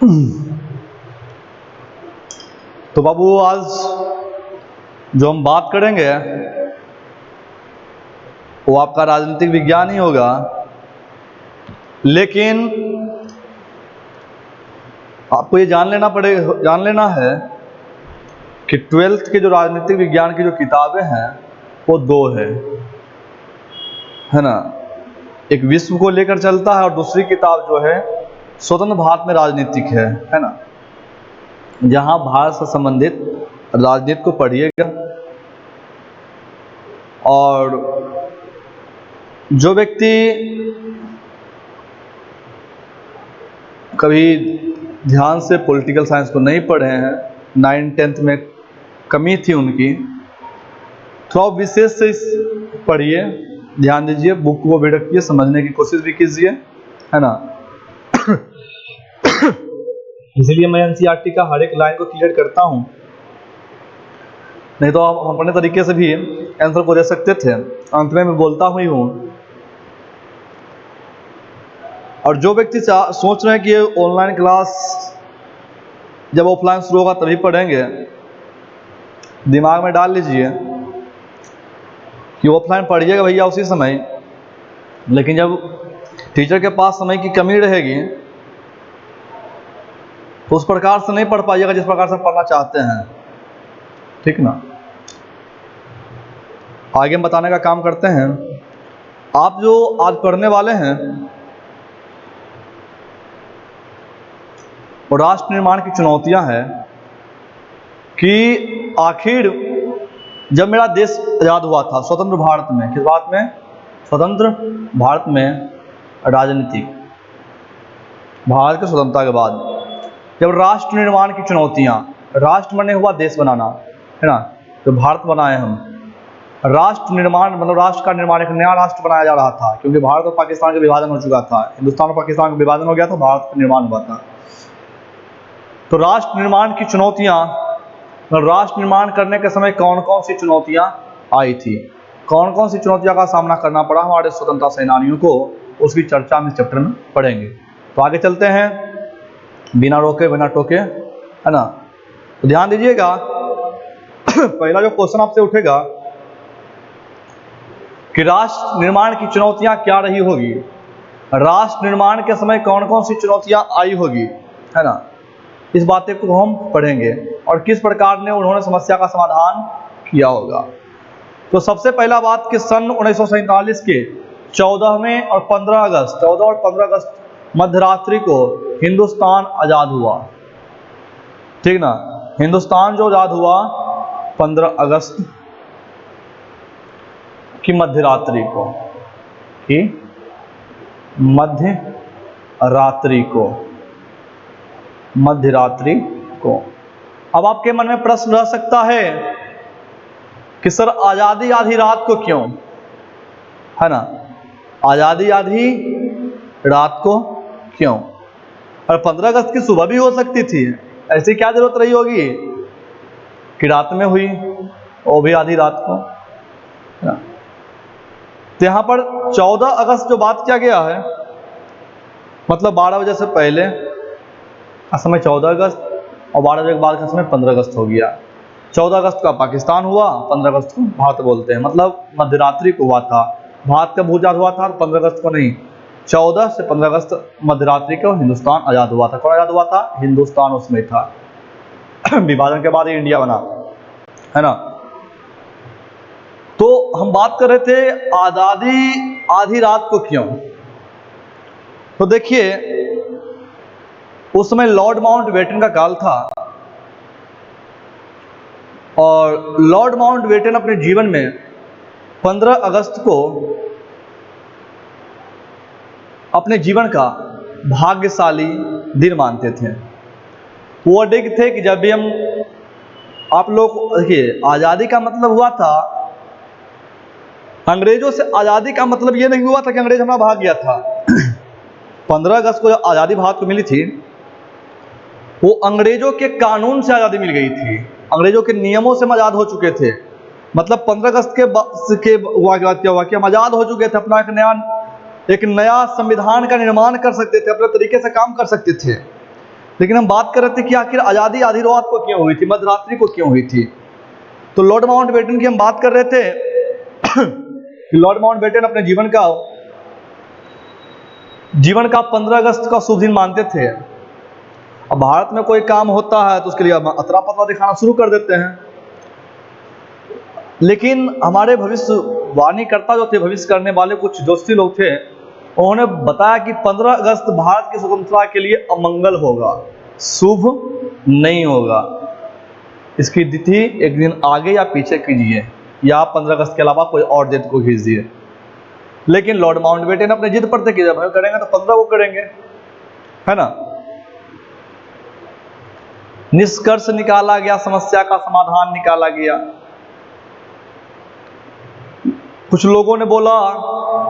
तो बाबू आज जो हम बात करेंगे वो आपका राजनीतिक विज्ञान ही होगा, लेकिन आपको ये जान लेना है कि 12th के जो राजनीतिक विज्ञान की जो किताबें हैं वो दो है ना। एक विश्व को लेकर चलता है और दूसरी किताब जो है स्वतंत्र भारत में राजनीतिक है ना। जहां भारत से संबंधित राजनीति को पढ़िएगा और जो व्यक्ति कभी ध्यान से पॉलिटिकल साइंस को नहीं पढ़े हैं, 9th-10th में कमी थी उनकी, थोड़ा विशेष से पढ़िए, ध्यान दीजिए, बुक को भी रखिए, समझने की कोशिश भी कीजिए, है ना। इसीलिए मैं एनसीईआरटी का हर एक लाइन को क्लियर करता हूं, नहीं तो आप अपने तरीके से भी आंसर को दे सकते थे। अंत में मैं बोलता हुई हूं, और जो व्यक्ति सोच रहे हैं कि ऑनलाइन क्लास जब ऑफलाइन शुरू होगा तभी पढ़ेंगे, दिमाग में डाल लीजिए कि ऑफलाइन पढ़िएगा भैया उसी समय, लेकिन जब टीचर के पास समय की कमी रहेगी तो उस प्रकार से नहीं पढ़ पाइएगा जिस प्रकार से पढ़ना चाहते हैं, ठीक ना। आगे हम बताने का काम करते हैं। आप जो आज पढ़ने वाले हैं वो राष्ट्र निर्माण की चुनौतियां हैं कि आखिर जब मेरा देश आज़ाद हुआ था स्वतंत्र भारत में, किस बात में? स्वतंत्र भारत में राजनीतिक, भारत की स्वतंत्रता के बाद जब राष्ट्र निर्माण की चुनौतियां, राष्ट्र बने हुआ देश बनाना, है ना, तो भारत बनाए हम, राष्ट्र निर्माण मतलब राष्ट्र का निर्माण, एक नया राष्ट्र बनाया जा रहा था, क्योंकि भारत और पाकिस्तान का विभाजन हो चुका था, हिंदुस्तान और पाकिस्तान का विभाजन हो गया था, भारत का निर्माण हुआ था। तो राष्ट्र निर्माण की चुनौतियां, राष्ट्र निर्माण करने के समय कौन कौन सी चुनौतियां आई थी, कौन कौन सी चुनौतियों का सामना करना पड़ा हमारे स्वतंत्रता सेनानियों को, उसकी चर्चा हम इस चैप्टर में पढ़ेंगे। तो आगे चलते हैं बिना रोके बिना टोके, है ना। तो ध्यान दीजिएगा, पहला जो क्वेश्चन आपसे उठेगा कि राष्ट्र निर्माण की चुनौतियां क्या रही होगी, राष्ट्र निर्माण के समय कौन कौन सी चुनौतियां आई होगी, है ना, इस बातें को हम पढ़ेंगे और किस प्रकार ने उन्होंने समस्या का समाधान किया होगा। तो सबसे पहला बात कि सन 1947 के 14 और 15 अगस्त मध्यरात्रि को हिंदुस्तान आज़ाद हुआ, ठीक ना। हिंदुस्तान जो आज़ाद हुआ 15 अगस्त की मध्यरात्रि को अब आपके मन में प्रश्न रह सकता है कि सर आज़ादी आधी रात को क्यों, है ना, आज़ादी आधी रात को क्यों, और 15 अगस्त की सुबह भी हो सकती थी, ऐसी क्या जरूरत रही होगी कि रात में हुई, वो भी आधी रात को, है ना। तो यहाँ पर 14 अगस्त जो बात किया गया है, मतलब 12 बजे से पहले का समय 14 अगस्त और 12 बजे के बाद का समय 15 अगस्त हो गया। 14 अगस्त का पाकिस्तान हुआ, 15 अगस्त को भारत बोलते हैं, मतलब मध्यरात्रि को हुआ था, भारत का भूजाद हुआ था, 15 अगस्त को नहीं, 14 से 15 अगस्त मध्यरात्रि को हिंदुस्तान आज़ाद हुआ था। कौन आज़ाद हुआ था? हिंदुस्तान उसमें था। विभाजन के बाद ही इंडिया बना, है ना। तो हम बात कर रहे थे आज़ादी आधी रात को क्यों। तो देखिए, उस समय लॉर्ड माउंटबेटन का काल था और लॉर्ड माउंटबेटन अपने जीवन में 15 अगस्त को अपने जीवन का भाग्यशाली दिन मानते थे। वो दिन थे कि जब भी हम, आप लोग देखिए, आज़ादी का मतलब हुआ था, अंग्रेजों से आज़ादी का मतलब ये नहीं हुआ था कि अंग्रेज हमारा भाग गया था। 15 अगस्त को जब आज़ादी भारत को मिली थी, वो अंग्रेजों के कानून से आज़ादी मिल गई थी, अंग्रेजों के नियमों से हम आज़ाद हो चुके थे। मतलब 15 अगस्त के बाद क्या हुआ कि हम आज़ाद हो चुके थे, अपना एक नया संविधान का निर्माण कर सकते थे, अपने तरीके से काम कर सकते थे। लेकिन हम बात कर रहे थे कि आखिर आज़ादी आधी रात को क्यों हुई थी, मध्यरात्रि को क्यों हुई थी। तो लॉर्ड माउंटबेटन की हम बात कर रहे थे कि लॉर्ड माउंटबेटन अपने जीवन का 15 अगस्त का शुभ दिन मानते थे। अब भारत में कोई काम होता है तो उसके लिए अतरा पतरा दिखाना शुरू कर देते हैं। लेकिन हमारे भविष्यवाणीकर्ता जो थे, भविष्य करने वाले कुछ ज्योतिषी लोग थे, उन्होंने बताया कि 15 अगस्त भारत की स्वतंत्रता के लिए अमंगल होगा, शुभ नहीं होगा। इसकी तिथि एक दिन आगे या पीछे कीजिए, या 15 अगस्त के अलावा कोई और डेट को खींच दिए। लेकिन लॉर्ड माउंटबेटन अपने जिद पर थे कि जब हम करेंगे तो 15 को करेंगे, है ना। निष्कर्ष निकाला गया, समस्या का समाधान निकाला गया। कुछ लोगों ने बोला,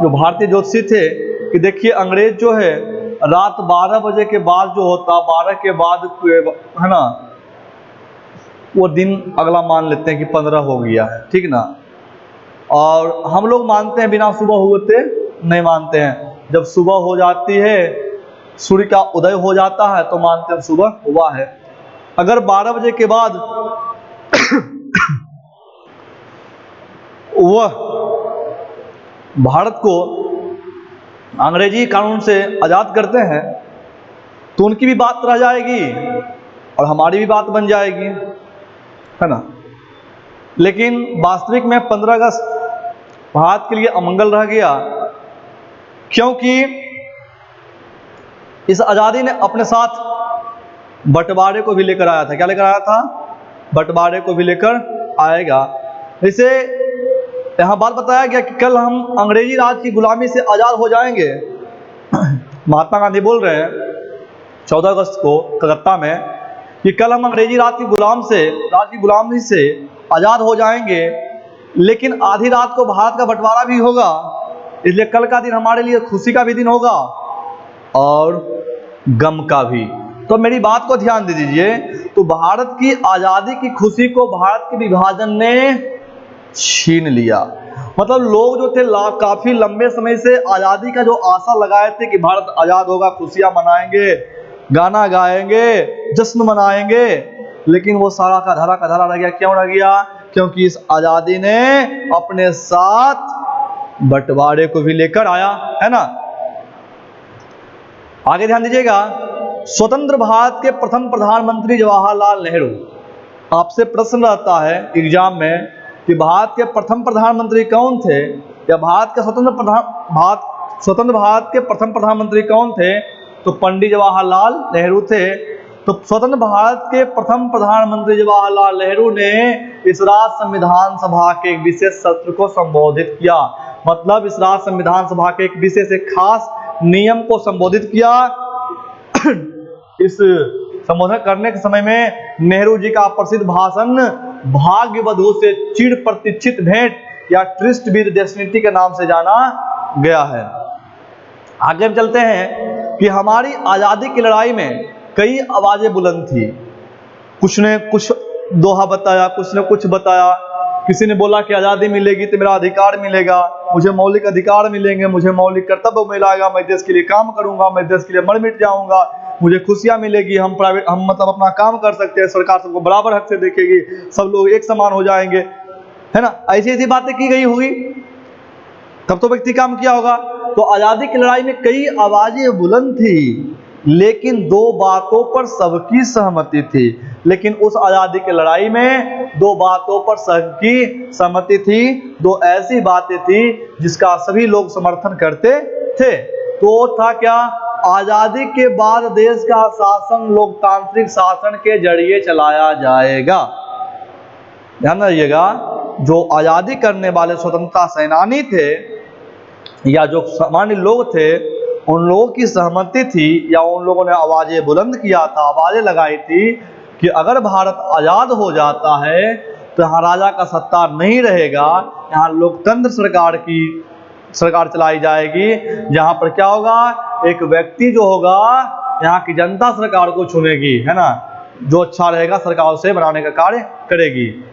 जो भारतीय ज्योतिषी थे, कि देखिए अंग्रेज जो है रात 12 बजे के बाद जो होता, 12 के बाद है ना, वो दिन अगला मान लेते हैं कि 15 हो गया है, ठीक ना। और हम लोग मानते हैं बिना सुबह होते नहीं मानते हैं। जब सुबह हो जाती है, सूर्य का उदय हो जाता है, तो मानते हैं सुबह हुआ है। अगर 12 बजे के बाद वह भारत को अंग्रेजी कानून से आज़ाद करते हैं, तो उनकी भी बात रह जाएगी और हमारी भी बात बन जाएगी, है ना। लेकिन वास्तविक में 15 अगस्त भारत के लिए अमंगल रह गया, क्योंकि इस आज़ादी ने अपने साथ बंटवारे को भी लेकर आया था। क्या लेकर आया था? बंटवारे को भी लेकर आएगा। इसे यहाँ बात बताया गया कि कल हम अंग्रेजी राज की गुलामी से आज़ाद हो जाएंगे। महात्मा गांधी बोल रहे हैं 14 अगस्त को कलकत्ता में कि कल हम अंग्रेजी राज की गुलामी से आज़ाद हो जाएंगे, लेकिन आधी रात को भारत का बंटवारा भी होगा। इसलिए कल का दिन हमारे लिए खुशी का भी दिन होगा और गम का भी। तो मेरी बात को ध्यान दे दीजिए। तो भारत की आज़ादी की खुशी को भारत के विभाजन ने छीन लिया। मतलब लोग जो थे काफी लंबे समय से आज़ादी का जो आशा लगाए थे कि भारत आज़ाद होगा, खुशियां मनाएंगे, गाना गाएंगे, जश्न मनाएंगे, लेकिन वो सारा का धरा रह गया। क्यों रह गया? क्योंकि इस आज़ादी ने अपने साथ बंटवारे को भी लेकर आया, है ना। आगे ध्यान दीजिएगा। स्वतंत्र भारत के प्रथम प्रधानमंत्री जवाहरलाल नेहरू। आपसे प्रश्न रहता है एग्जाम में कि भारत के प्रथम प्रधानमंत्री कौन थे, या भारत के स्वतंत्र भारत के प्रथम प्रधानमंत्री कौन थे? तो पंडित जवाहरलाल नेहरू थे। तो स्वतंत्र भारत के प्रथम प्रधानमंत्री जवाहरलाल नेहरू ने इस राज्य संविधान सभा के एक विशेष सत्र को संबोधित किया। मतलब इस राज्य संविधान सभा के एक विशेष एक खास नियम को संबोधित किया। इस संबोधन करने के समय में नेहरू जी का प्रसिद्ध भाषण भाग्य वधू से चिर प्रतीक्षित भेंट या ट्रिस्ट विद डेस्टिनी के नाम से जाना गया है। आगे हम चलते हैं कि हमारी आज़ादी की लड़ाई में कई आवाजें बुलंद थी। कुछ ने कुछ दोहा बताया, कुछ ने कुछ बताया। किसी ने बोला कि आज़ादी मिलेगी तो मेरा अधिकार मिलेगा, मुझे मौलिक अधिकार मिलेंगे, मुझे मौलिक कर्तव्य मिलेगा, मैं देश के लिए काम करूंगा, मैं देश के लिए मर मिट जाऊंगा, मुझे खुशियां मिलेगी, हम मतलब अपना काम कर सकते हैं, सरकार सबको बराबर हक से देखेगी, सब लोग एक समान हो जाएंगे, है ना। ऐसी ऐसी बातें की गई होगी, तब तो व्यक्ति काम किया होगा। तो आज़ादी की लड़ाई में कई आवाजें बुलंद थी, लेकिन दो बातों पर सबकी सहमति थी। लेकिन उस आज़ादी की लड़ाई में दो बातों पर सबकी सहमति थी, दो ऐसी बातें थी जिसका सभी लोग समर्थन करते थे। तो था क्या? आज़ादी के बाद देश का शासन लोकतांत्रिक शासन के जरिए चलाया जाएगा। ध्यान रखिएगा, जो आज़ादी करने वाले स्वतंत्रता सेनानी थे या जो सामान्य लोग थे, उन लोगों की सहमति थी या उन लोगों ने आवाजें बुलंद किया था, आवाजें लगाई थी कि अगर भारत आज़ाद हो जाता है तो यहाँ राजा का सत्ता नहीं रहेगा, यहाँ लोकतंत्र सरकार चलाई जाएगी, जहाँ पर क्या होगा, एक व्यक्ति जो होगा यहाँ की जनता सरकार को चुनेगी, है ना, जो अच्छा रहेगा सरकार उसे बनाने का कार्य करेगी।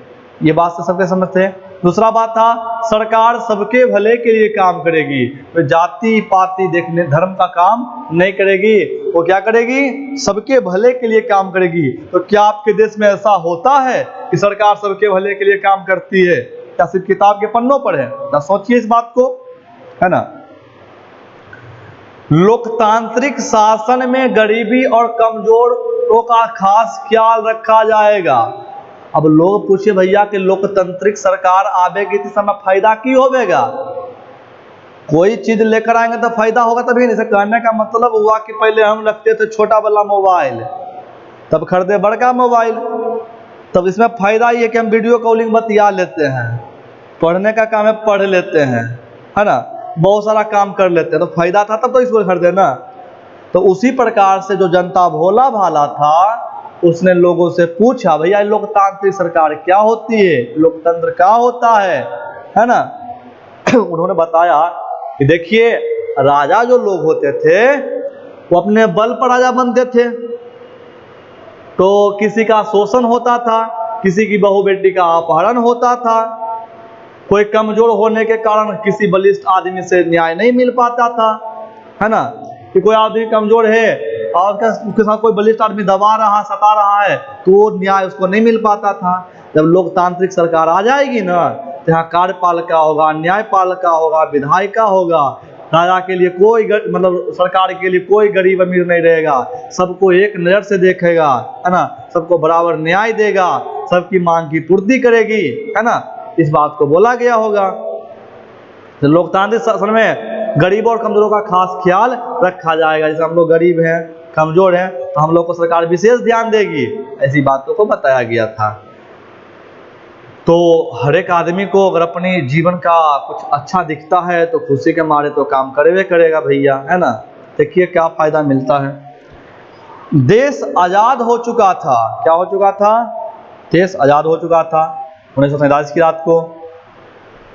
ये बात से सबके समझ थे। दूसरा बात था सरकार सबके भले के लिए काम करेगी, तो जाति पाति देखने धर्म का काम नहीं करेगी, वो क्या करेगी, सबके भले के लिए काम करेगी। तो क्या आपके देश में ऐसा होता है कि सरकार सबके भले के लिए काम करती है? क्या सिर्फ किताब के पन्नों पर है? ना सोचिए इस बात को, है ना। लोकतांत्रिक शासन में गरीबी और कमजोरों का खास ख्याल रखा जाएगा। अब लोग पूछे भैया कि लोकतांत्रिक सरकार आवेगी तो समय फायदा की होगा? कोई चीज लेकर आएंगे तो फायदा होगा तभी नहीं। कहने का मतलब हुआ कि पहले हम रखते थे छोटा वाला मोबाइल, तब खरीदे बड़का मोबाइल, तब इसमें फायदा ये कि हम वीडियो कॉलिंग बतिया लेते हैं, पढ़ने का काम है पढ़ लेते हैं, है ना, बहुत सारा काम कर लेते हैं, तो फायदा था तब तो इसको खरीदे ना। तो उसी प्रकार से जो जनता भोला भाला था उसने लोगों से पूछा भैया लोकतांत्रिक सरकार क्या होती है, लोकतंत्र क्या होता है ना। उन्होंने बताया कि देखिए राजा जो लोग होते थे वो अपने बल पर राजा बनते थे, तो किसी का शोषण होता था, किसी की बहू बेटी का अपहरण होता था, कोई कमजोर होने के कारण किसी बलिष्ठ आदमी से न्याय नहीं मिल पाता था, है ना, कि कोई आदमी कमजोर है और उसके साथ कोई बलिष्ठ आदमी दबा रहा सता रहा है तो वो न्याय उसको नहीं मिल पाता था। जब लोकतांत्रिक सरकार आ जाएगी ना तो यहाँ कार्यपालिका होगा, न्यायपालिका होगा, विधायिका होगा, राजा के लिए कोई मतलब सरकार के लिए कोई गरीब अमीर नहीं रहेगा, सबको एक नज़र से देखेगा, है ना, सबको बराबर न्याय देगा, सबकी मांग की पूर्ति करेगी, है ना, इस बात को बोला गया होगा। तो लोकतांत्रिक शासन में गरीबों और कमजोरों का खास ख्याल रखा जाएगा। जैसे हम लोग गरीब हैं कमजोर हैं तो हम लोग को सरकार विशेष ध्यान देगी, ऐसी बातों को बताया गया था। तो हर एक आदमी को अगर अपनी जीवन का कुछ अच्छा दिखता है तो खुशी के मारे तो काम करेगा करेगा भैया, है ना। देखिए क्या फायदा मिलता है। देश आजाद हो चुका था, क्या हो चुका था, देश आजाद हो चुका था 1947 की रात को,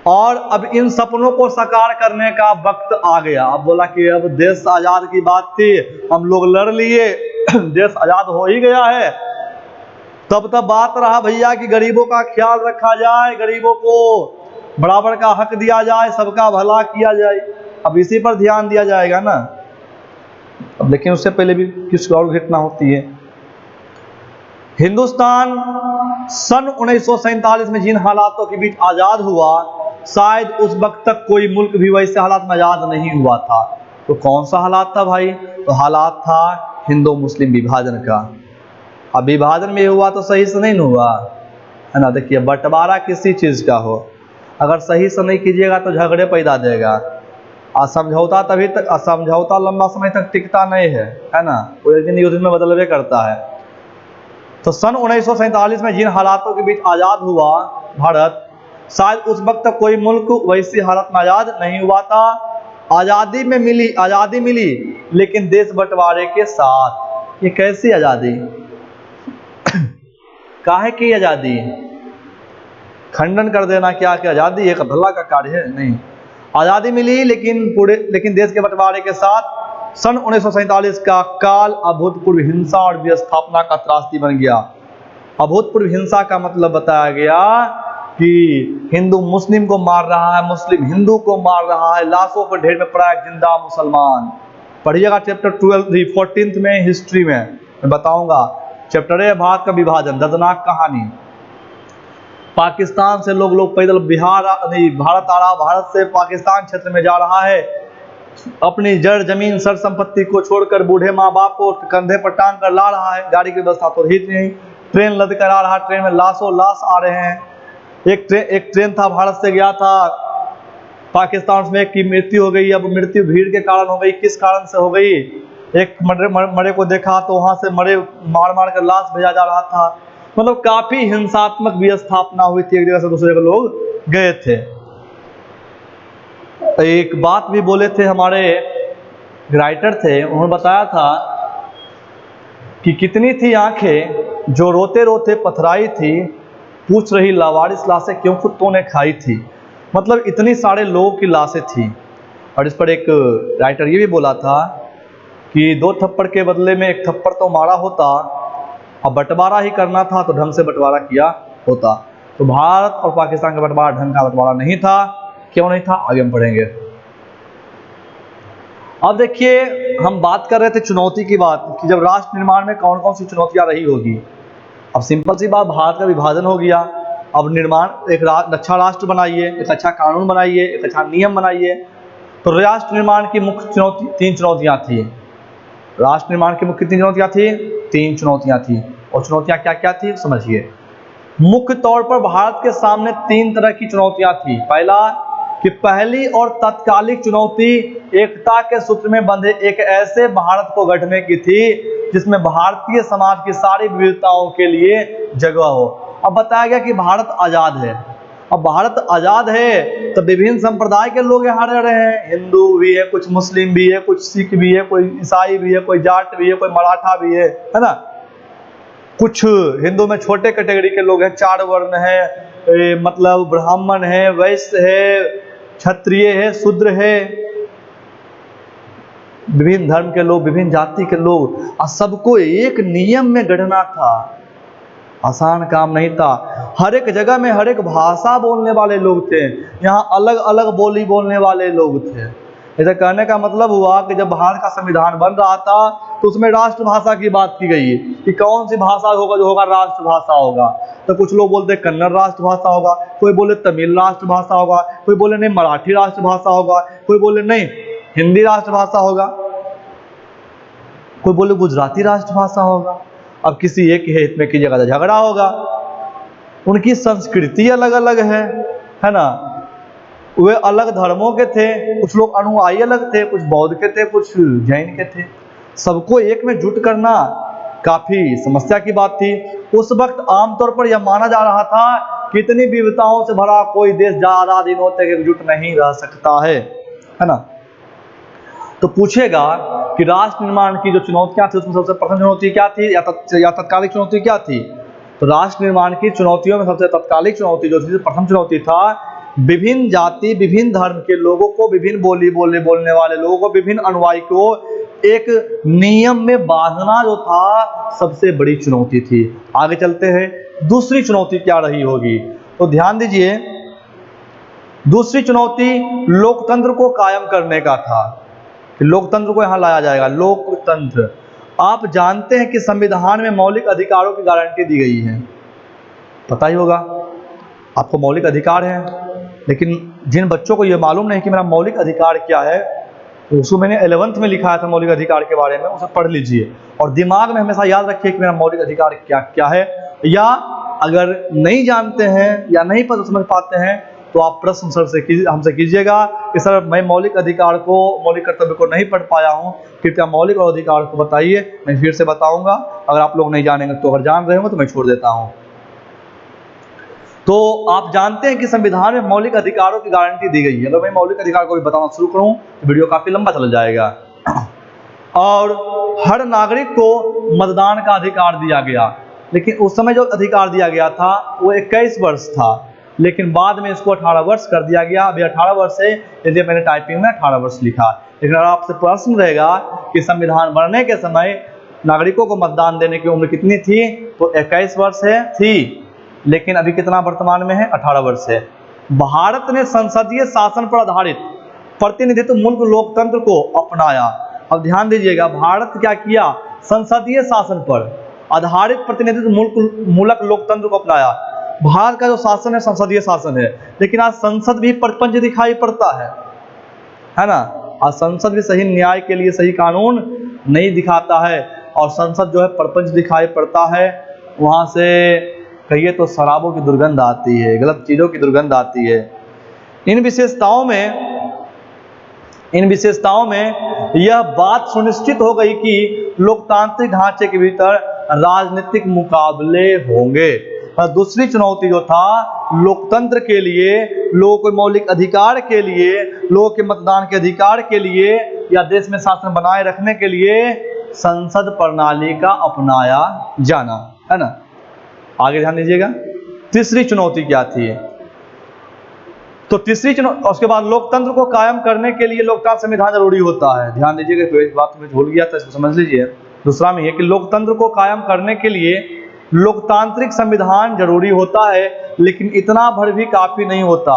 और अब इन सपनों को साकार करने का वक्त आ गया। अब बोला कि अब देश आजाद की बात थी, हम लोग लड़ लिए, देश आजाद हो ही गया है, तब बात रहा भैया कि गरीबों का ख्याल रखा जाए, गरीबों को बराबर का हक दिया जाए, सबका भला किया जाए। अब इसी पर ध्यान दिया जाएगा ना। अब लेकिन उससे पहले भी किसी और घटना होती है। हिंदुस्तान सन 1947 में जिन हालातों के बीच आजाद हुआ, शायद उस वक्त तक कोई मुल्क भी वैसे हालात में आजाद नहीं हुआ था। तो कौन सा हालात था भाई? तो हालात था हिंदू मुस्लिम विभाजन का। अब विभाजन में हुआ तो सही से नहीं हुआ, है ना। देखिए बंटवारा किसी चीज का हो, अगर सही से नहीं कीजिएगा तो झगड़े पैदा देगा, और समझौता तभी तक, समझौता लंबा समय तक टिकता नहीं है ना, वो एक दिन युद्ध में बदलवे करता है। तो सन 1947 में जिन हालातों के बीच आजाद हुआ भारत, शायद उस वक्त तक कोई मुल्क वैसी हालत में आजाद नहीं हुआ था। आजादी मिली लेकिन देश बंटवारे के साथ। ये कैसी आजादी? काहे की आजादी? खंडन कर देना क्या कि आजादी एक भला का कार्य है? नहीं, आजादी मिली लेकिन देश के बंटवारे के साथ सन 1947 का काल अभूतपूर्व हिंसा और विस्थापना का त्रासदी बन गया। अभूतपूर्व हिंसा का मतलब बताया गया कि हिंदू मुस्लिम को मार रहा है, मुस्लिम हिंदू को मार रहा है, लाशों पर ढेर में पड़ा है जिंदा मुसलमान। पढ़िएगा चैप्टर 14 में हिस्ट्री में मैं बताऊंगा। चैप्टर है भारत का विभाजन, दर्दनाक कहानी। पाकिस्तान से लोग पैदल भारत आ रहा, भारत से पाकिस्तान क्षेत्र में जा रहा है, अपनी जड़ जमीन सर संपत्ति को छोड़कर बूढ़े माँ बाप को कंधे पर टांग कर ला रहा है। गाड़ी की व्यवस्था तो ही नहीं, ट्रेन लद कर आ रहा, ट्रेन में लाशों लाश आ रहे हैं। एक ट्रेन था भारत से गया था पाकिस्तान में, एक की मृत्यु हो गई। अब मृत्यु भीड़ के कारण हो गई, किस कारण से हो गई? एक मरे को देखा तो वहां से मरे मार कर लाश भेजा जा रहा था। मतलब काफी हिंसात्मक विस्थापना हुई थी, एक जगह से दूसरे जगह लोग गए थे। एक बात भी बोले थे हमारे राइटर थे, उन्होंने बताया था कि कितनी थी आंखें जो रोते रोते पथराई थी, पूछ रही लावारिस लाशें क्यों खुद तूने खाई थी। मतलब इतनी सारे लोगों की लाशें थी। और इस पर एक राइटर ये भी बोला था कि 2 थप्पड़ के बदले में 1 थप्पड़ तो मारा होता, अब बंटवारा ही करना था तो ढंग से बंटवारा किया होता। तो भारत और पाकिस्तान का बंटवारा ढंग का बंटवारा नहीं था। क्यों नहीं था, आगे हम पढ़ेंगे। अब देखिए, हम बात कर रहे थे चुनौती की बात, कि जब राष्ट्र निर्माण में कौन कौन सी चुनौतियां रही होगी। अब सिंपल सी बात, भारत का विभाजन हो गया, अब निर्माण, एक अच्छा राष्ट्र बनाइए, एक अच्छा कानून बनाइए, एक अच्छा नियम बनाइए। तो राष्ट्र निर्माण की मुख्य चुनौती 3 चुनौतियां थी। राष्ट्र निर्माण की मुख्य 3 चुनौतियां थी, 3 चुनौतियां थी। और चुनौतियां क्या क्या थी समझिए। मुख्य तौर पर भारत के सामने 3 तरह की चुनौतियां थी। पहली और तत्कालिक चुनौती एकता के सूत्र में बंधे एक ऐसे भारत को गढ़ने की थी जिसमें भारतीय समाज की सारी विविधताओं के लिए जगह हो। अब बताया गया कि भारत आजाद है। अब भारत आजाद है तो विभिन्न संप्रदाय के लोग यहाँ रह रहे हैं, हिंदू भी है, कुछ मुस्लिम भी है, कुछ सिख भी है, कोई ईसाई भी है, कोई जाट भी है, कोई मराठा भी है ना। कुछ हिंदू में छोटे कैटेगरी के लोग हैं, 4 वर्ण है, मतलब ब्राह्मण है, वैश्य है, क्षत्रिय है, शूद्र है, विभिन्न धर्म के लोग, विभिन्न जाति के लोग, और सबको एक नियम में गढ़ना था। आसान काम नहीं था। हर एक जगह में हर एक भाषा बोलने वाले लोग थे, यहाँ अलग अलग बोली बोलने वाले लोग थे। ऐसा कहने का मतलब हुआ कि जब भारत का संविधान बन रहा था तो उसमें राष्ट्रभाषा की बात की गई कि कौन सी भाषा होगा जो होगा राष्ट्रभाषा होगा। तो कुछ लोग बोलते कन्नड़ राष्ट्रभाषा होगा, कोई बोले तमिल राष्ट्रभाषा होगा, कोई बोले नहीं मराठी राष्ट्रभाषा होगा, कोई बोले नहीं हिंदी राष्ट्रभाषा होगा, कोई बोले गुजराती राष्ट्रभाषा होगा। अब किसी एक हित में की जगह झगड़ा होगा। उनकी संस्कृति अलग अलग है ना। वे अलग धर्मों के थे, कुछ लोग अनुयायी अलग थे, कुछ बौद्ध के थे, कुछ जैन के थे। सबको एक में जुट करना काफी समस्या की बात थी। उस वक्त आमतौर पर यह माना जा रहा था कि इतनी विविधताओं से भरा कोई देश ज्यादा दिनों तक एकजुट नहीं रह सकता है ना। तो पूछेगा कि राष्ट्र निर्माण की जो चुनौतियां थी उसमें सबसे प्रथम चुनौती क्या थी, या तत्कालिक चुनौती क्या थी। तो राष्ट्र निर्माण की चुनौतियों में सबसे तत्कालिक चुनौती जो थी, प्रथम चुनौती था विभिन्न जाति, विभिन्न धर्म के लोगों को, विभिन्न बोली बोलने वाले लोगों को, विभिन्न अनुयायी को एक नियम में बांधना जो था सबसे बड़ी चुनौती थी। आगे चलते हैं, दूसरी चुनौती क्या रही होगी। तो ध्यान दीजिए, दूसरी चुनौती लोकतंत्र को कायम करने का था। लोकतंत्र को यहां लाया जाएगा। लोकतंत्र, आप जानते हैं कि संविधान में मौलिक अधिकारों की गारंटी दी गई है, पता ही होगा आपको। मौलिक अधिकार है, लेकिन जिन बच्चों को यह मालूम नहीं कि मेरा मौलिक अधिकार क्या है, उसको मैंने 11th में लिखा था मौलिक अधिकार के बारे में, उसे पढ़ लीजिए और दिमाग में हमेशा याद रखिए कि मेरा मौलिक अधिकार क्या क्या है। या अगर नहीं जानते हैं या नहीं पता समझ पाते हैं तो आप प्रश्न सर से हमसे कीजिएगा कि सर मैं मौलिक अधिकार को, मौलिक कर्तव्य को नहीं पढ़ पाया हूँ, कृपया मौलिक और अधिकार को बताइए, मैं फिर से बताऊंगा। अगर आप लोग नहीं जानेंगे तो, अगर जान रहे हो तो मैं छोड़ देता हूँ। तो आप जानते हैं कि संविधान में मौलिक अधिकारों की गारंटी दी गई है। अगर मैं मौलिक अधिकार को भी बताना शुरू करूं तो वीडियो काफी लंबा चल जाएगा। और हर नागरिक को मतदान का अधिकार दिया गया, लेकिन उस समय जो अधिकार दिया गया था वो 21 वर्ष था, लेकिन बाद में इसको 18 वर्ष कर दिया गया। अभी 18 वर्ष है, इसलिए मैंने टाइपिंग में 18 वर्ष लिखा। लेकिन अगर आपसे प्रश्न रहेगा कि संविधान बनने के समय नागरिकों को मतदान देने की उम्र कितनी थी, तो 21 वर्ष थी, लेकिन अभी कितना वर्तमान में है, 18 वर्ष है। भारत ने संसदीय शासन पर आधारित प्रतिनिधित्व मूलक लोकतंत्र को अपनाया। अब ध्यान दीजिएगा, भारत क्या किया, संसदीय शासन पर आधारित प्रतिनिधित्व मूलक लोकतंत्र को अपनाया। भारत का जो शासन है संसदीय शासन है, लेकिन आज संसद भी परपंच दिखाई पड़ता है ना। आज संसद भी सही न्याय के लिए सही कानून नहीं दिखाता है, और संसद जो है परपंच दिखाई पड़ता है। वहां से कहिए तो शराबों की दुर्गंध आती है, गलत चीजों की दुर्गंध आती है। इन विशेषताओं में यह बात सुनिश्चित हो गई कि लोकतांत्रिक ढांचे के भीतर राजनीतिक मुकाबले होंगे। और दूसरी चुनौती जो था, लोकतंत्र के लिए, लोगों के मौलिक अधिकार के लिए, लोगों के मतदान के अधिकार के लिए, या देश में शासन बनाए रखने के लिए संसद प्रणाली का अपनाया जाना, है ना। आगे ध्यान दीजिएगा, तीसरी चुनौती क्या थी। तो तीसरी चुनौती, उसके बाद लोकतंत्र को कायम करने के लिए लोकतांत्रिक संविधान जरूरी होता है। ध्यान दीजिएगा, तो एक बात मैं भूल गया था, इसको समझ लीजिए। दूसरा में है कि लोकतंत्र को कायम करने के लिए लोकतांत्रिक संविधान जरूरी होता है, लेकिन इतना भर भी काफी नहीं होता।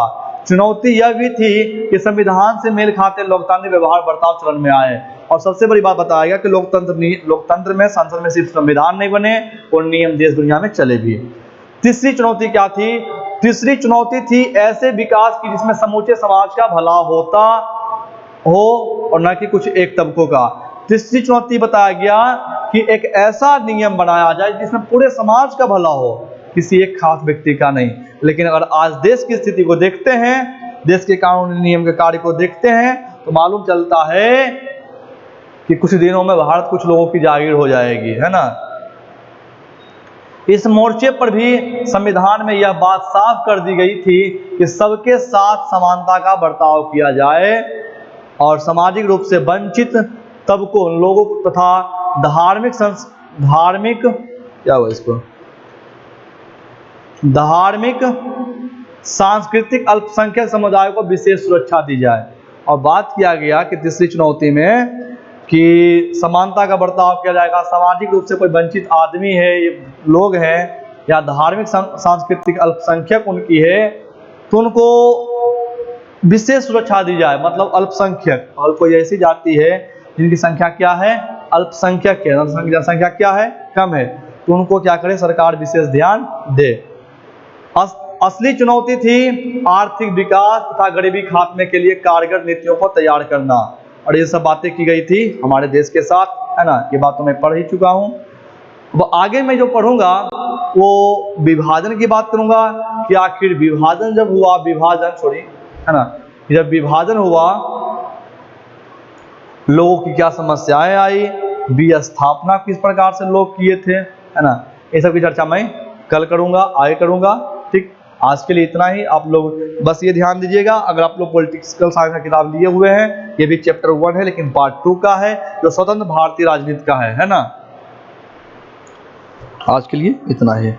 चुनौती यह भी थी कि संविधान से मेल खाते लोकतांत्रिक व्यवहार बर्ताव चलन में आए। और सबसे बड़ी बात बताया गया कि लोकतंत्र में संसद में सिर्फ संविधान नहीं बने और नियम देश दुनिया में चले भी। तीसरी चुनौती क्या थी? तीसरी चुनौती थी ऐसे विकास की जिसमें समूचे समाज का भला होता हो और न कि कुछ एक तबकों का। तीसरी चुनौती बताया गया कि एक ऐसा नियम बनाया जाए जिसमें पूरे समाज का भला हो, किसी एक खास व्यक्ति का नहीं। लेकिन अगर आज देश की स्थिति को देखते हैं, देश के कानूनी नियम के कार्य को देखते हैं, तो मालूम चलता है कि कुछ दिनों में भारत कुछ लोगों की जागीर हो जाएगी, है ना। इस मोर्चे पर भी संविधान में यह बात साफ कर दी गई थी कि सबके साथ समानता का बर्ताव किया जाए और सामाजिक रूप से वंचित तबकों, लोगों तथा धार्मिक सांस्कृतिक अल्पसंख्यक समुदाय को विशेष सुरक्षा दी जाए। और बात किया गया कि तीसरी चुनौती में कि समानता का बर्ताव किया जाएगा, सामाजिक रूप से कोई वंचित आदमी है, लोग हैं या धार्मिक सांस्कृतिक अल्पसंख्यक उनकी है, तो उनको विशेष सुरक्षा दी जाए। मतलब अल्पसंख्यक और कोई ऐसी जाति है जिनकी संख्या क्या है? अल्पसंख्यक है, जनसंख्या क्या है? कम है, तो उनको क्या करे? सरकार विशेष ध्यान दे। असली चुनौती थी आर्थिक विकास तथा गरीबी खात्मे के लिए कारगर नीतियों को तैयार करना। और ये सब बातें की गई थी हमारे देश के साथ, है ना। ये बात तो मैं पढ़ ही चुका हूँ। अब आगे मैं जो पढ़ूंगा वो विभाजन की बात करूंगा कि आखिर विभाजन जब हुआ, है ना, जब विभाजन हुआ लोगों की क्या समस्याएं आई, विस्थापना किस प्रकार से लोग किए थे, है ना। ये सब की चर्चा मैं कल करूंगा, आगे करूंगा। ठीक, आज के लिए इतना ही। आप लोग बस ये ध्यान दीजिएगा, अगर आप लोग पॉलिटिकल साइंस का किताब लिए हुए हैं, ये भी चैप्टर 1 है लेकिन पार्ट 2 का है, जो स्वतंत्र भारतीय राजनीति का है ना। आज के लिए इतना ही।